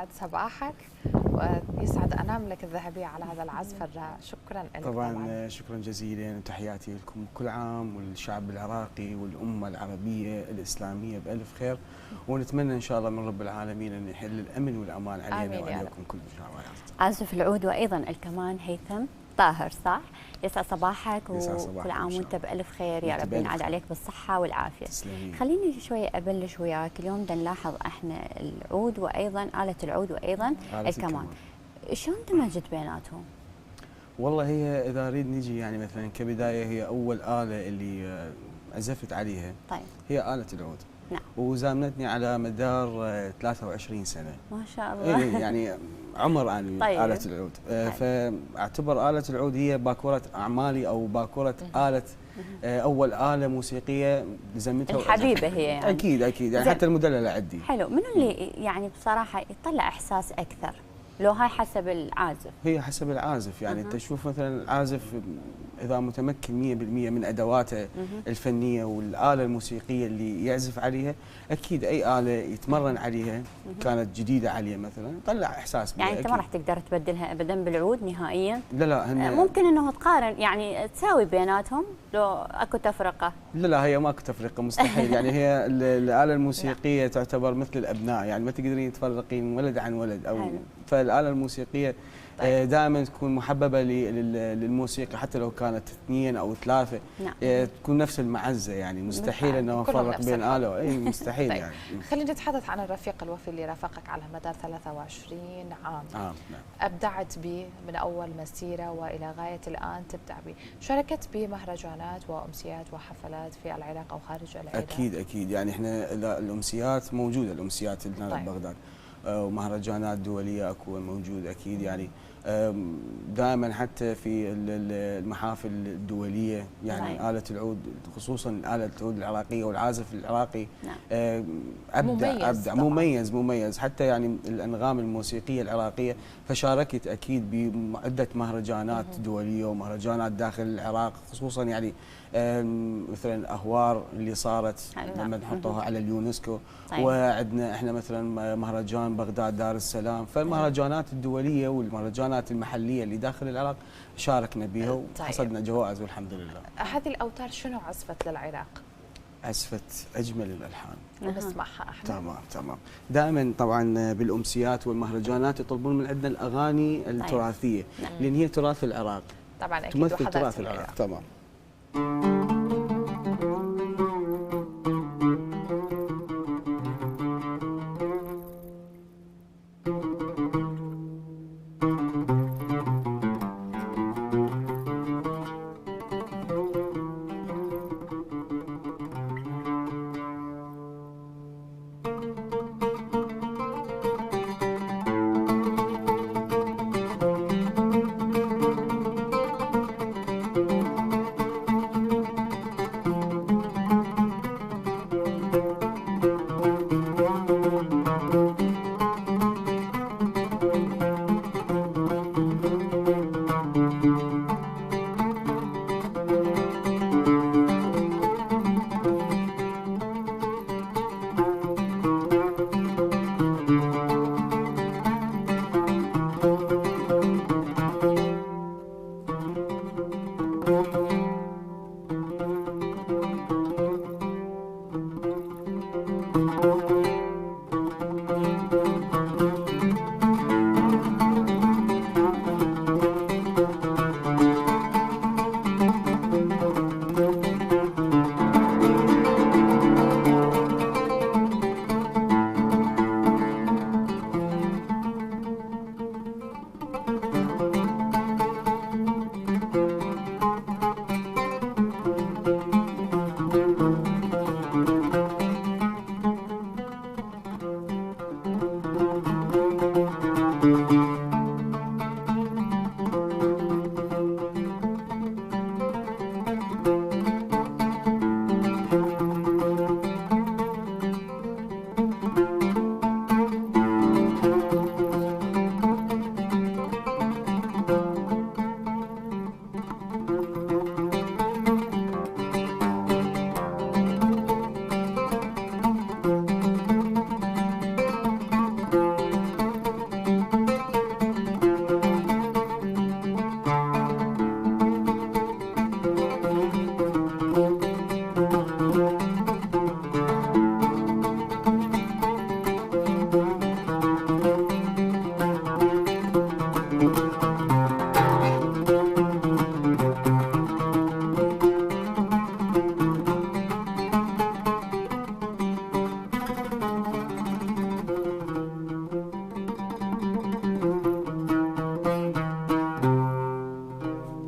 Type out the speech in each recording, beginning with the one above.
يسعد صباحك ويسعد أناملك الذهبية على هذا العزف الرائع. شكرا لك. طبعا شكرا جزيلا وتحياتي لكم كل عام والشعب العراقي والأمة العربية الإسلامية بألف خير، ونتمنى إن شاء الله من رب العالمين أن يحل الأمن والأمان علينا وعليكم كل عازف العود وأيضا الكمان هيثم طاهر، صح؟ يسعد صباحك وكل عام وانت بألف خير، يا رب ينعاد عليك بالصحة والعافية. تسلمين. خليني شوية أبلش وياك، اليوم بدنا نلاحظ احنا العود وأيضا آلة العود وأيضا الكمان، شلون دمجت بيناتهم؟ والله هي إذا نريد نجي يعني مثلا كبداية، هي أول آلة اللي عزفت عليها طيب هي آلة العود. نعم. وزامنتني على مدار 23 سنة ما شاء الله. يعني عمر أنا طيب. آلة العود. فاعتبر آلة العود هي باكورة أعمالي أو باكورة آلة أول آلة موسيقية زمتها الحبيبة هي يعني. أكيد يعني حتى المدللة عندي. حلو، منو اللي يعني بصراحة يطلع إحساس أكثر؟ لو هاي حسب العازف؟ هي حسب العازف، يعني انت تشوف مثلا العازف اذا متمكن 100% من ادواته الفنيه والاله الموسيقيه اللي يعزف عليها، اكيد اي اله يتمرن عليها كانت جديده عليه مثلا طلع احساس بها. يعني انت ما راح تقدر تبدلها ابدا بالعود نهائيا؟ لا ممكن انه تقارن يعني تساوي بيناتهم لو اكو تفرقه؟ لا هي ماكو تفرقه مستحيل. يعني هي الاله الموسيقيه تعتبر مثل الابناء، يعني ما تقدرين تفرقين ولد عن ولد او حلو. فالاله الموسيقيه دائما تكون محببه للموسيقى، حتى لو كانت اثنين او ثلاثه. نعم. تكون نفس المعزه، يعني مستحيل انه نفرق بين اله، اي مستحيل. طيب. يعني خلينا نتحدث عن الرفيق الوفي اللي رافقك على مدار 23 عام. نعم. ابدعت به من اول مسيره والى غايه الان تبدع به، شاركت بمهرجانات وامسيات وحفلات في العراق او خارج العراق؟ اكيد يعني احنا الامسيات موجوده، الامسيات اللي طيب. ببغداد ومهرجانات دوليه اكو موجود اكيد. يعني دائما حتى في المحافل الدوليه يعني آلة العود، خصوصا آلة العود العراقيه والعازف العراقي ابدع مميز حتى يعني الانغام الموسيقيه العراقيه. فشاركت اكيد بعده مهرجانات دوليه ومهرجانات داخل العراق، خصوصا يعني مثلا اهوار اللي صارت لما نحطوها على اليونسكو. وعندنا احنا مثلا مهرجان بغداد دار السلام. فالمهرجانات الدوليه والمهرجانات المحليه اللي داخل العراق شاركنا بها وحصدنا جوائز والحمد لله. هذه الاوتار شنو عزفت للعراق؟ عزفت اجمل الالحان. نسمعها احنا. تمام. دائما طبعا بالامسيات والمهرجانات يطلبون من عندنا الاغاني التراثيه، لان هي تراث العراق. طبعا اكيد تمثل تراث العراق. تمام.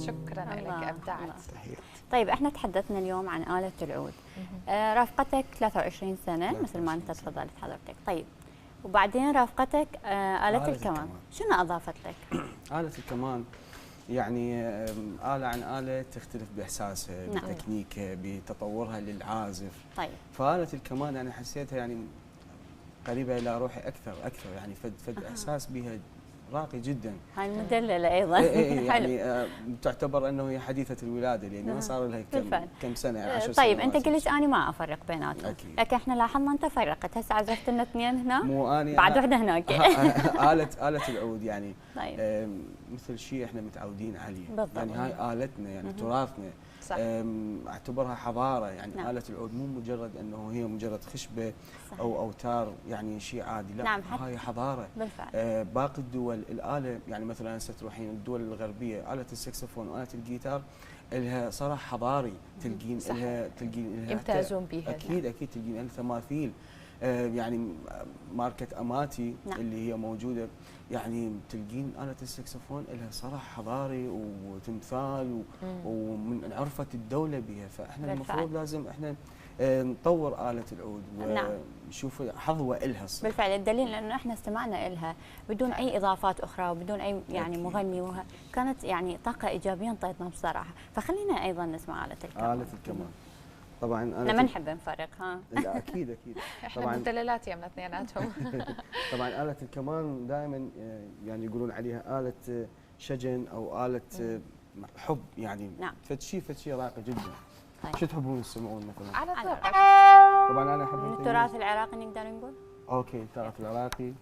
شكرا لك، ابدعت. طيب احنا تحدثنا اليوم عن آلة العود. رافقتك 23 سنة مثل ما انت تفضلت حضرتك. طيب وبعدين رافقتك آلة الكمان، شنو اضافت لك؟ آلة الكمان يعني آلة عن آلة تختلف بإحساسها، بتكنيكها، بتطورها للعازف. طيب فآلة الكمان أنا حسيتها يعني قريبة إلى روحي أكثر يعني فد إحساس بها راقي جدا. هاي مدللة أيضا. يعني تعتبر أنه هي حديثة الولادة لأن ما صار لها كم سنة، 10 سنوات. طيب أنت قلت أنا ما أفرق بيناتهم، لكن احنا لاحظنا أنت فرقت، هسه عزفت لنا اثنين هنا مو أنا بعد وحدة هناك. آلة العود يعني طيب. مثل شيء احنا متعودين عليه. بالضبط. يعني هاي آلتنا يعني تراثنا. صح. اعتبرها حضاره يعني. نعم. آلة العود مو مجرد انه هي مجرد خشبه صحيح. او اوتار يعني شيء عادي، لا. نعم. هاي حضاره بالفعل. باقي الدول الآلة يعني مثلا هسه تروحين الدول الغربيه آلة السكسفون وآلة الجيتار لها صراحه حضاري، تلقين لها يمتازون بها. اكيد تلقين لها تماثيل. يعني ماركة أماتي. نعم. اللي هي موجودة يعني تلقين آلة السكسفون لها صراحة حضاري وتمثال ومن عرفة الدولة بها، فإحنا المفروض لازم إحنا نطور آلة العود ونشوف حظوة إلها الصراحة. بالفعل الدليل لأنه إحنا استمعنا إلها بدون أي إضافات أخرى وبدون أي يعني مغني كانت يعني طاقة إيجابية انطيتنا بصراحة. فخلينا أيضا نسمع آلة الكمان. آلة الكمان طبعا احنا ما نحب نفرق لا اكيد احنا مدللات يمنا اثنيناتهم. طبعا آلة الكمان دائما يعني يقولون عليها آلة شجن او آلة حب يعني. نعم. فد شيء راقي جدا. طيب. شو تحبون تسمعون مثلا؟ على ذوقك. طبعا انا احب من التراث العراقي نقدر نقول. اوكي التراث العراقي